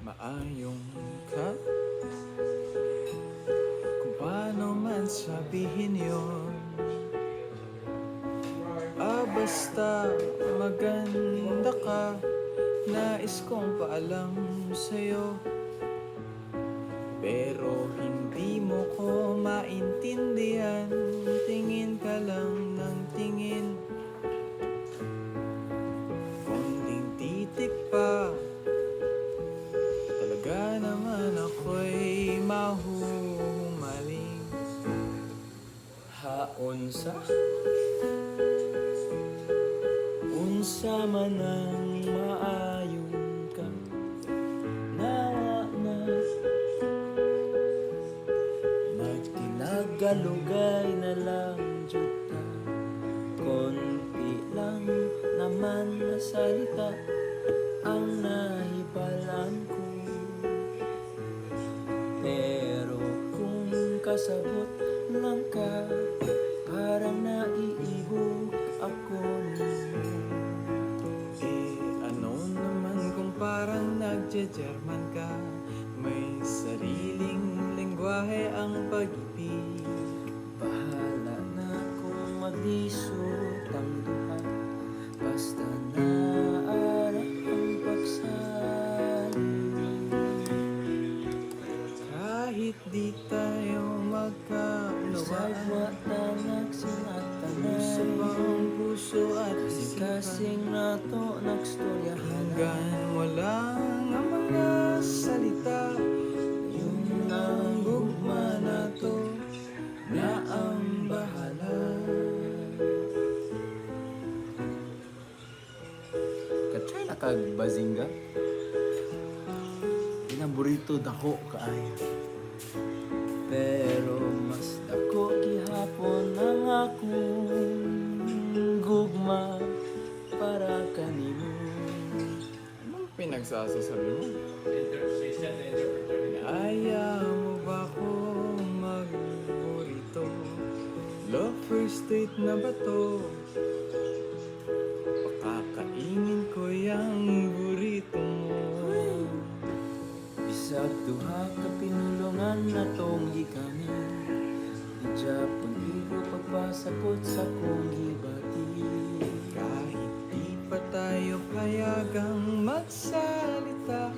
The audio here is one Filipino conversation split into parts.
Maayong ka, kung paano man sabihin yun. Basta maganda ka, nais kong paalam sa'yo. Pero hindi mo ko maintindihan, tingin ka lang ng tingin. Konting titik pa, talaga naman ako'y mahuhumaling. Haunsa unsa man ang maayon ka, nawa na nagtinagalugay na lang jud ta. Konti lang naman na salita ang nahibalaan ko, pero kung kasabot lang ka, parang naiibog ako nimo. Ano naman kung parang nagje-German ka, may sariling lengguwahe ang pag-ibig. Bahala na kung maglisod ang duha, basta naara ang pagsalig. Kahit di tayo Bisag magkaunawaan, wata nagsinatanan, sa bang puso at isipan, kasing nato nagstoryahan. hanggang walang ang mga salita, Yun ang gugma na to na ang bahala. Katry na kag bazinga, inaburito dako kaayo, pero mas dako gihapon ang akong gugma para kanimo. Anong pinagsasasabi mo? Ayaw mo ba kong magburrito? Love first date na ba to? Pakakainin ko yung burrito mo. Bisag duha ka pinulungan na tong gikanin, di Japon igo pagpasapot sa kong gibati. Kahit di pa tayo payagang magsalita,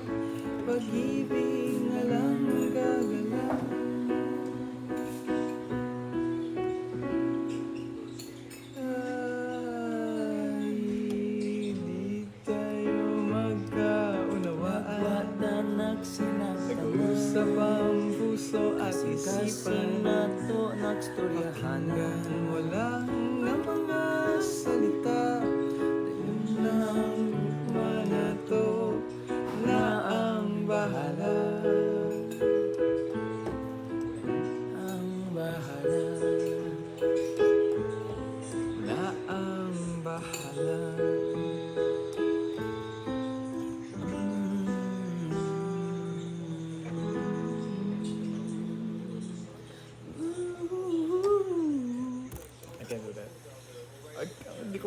pag-ibig na lang gagala. Ay, di tayo magkaunawaan. Wata nagsinatanan, Nag-uusap ang puso at kasing isipan, nato nagstoryahan. hanggang walang ang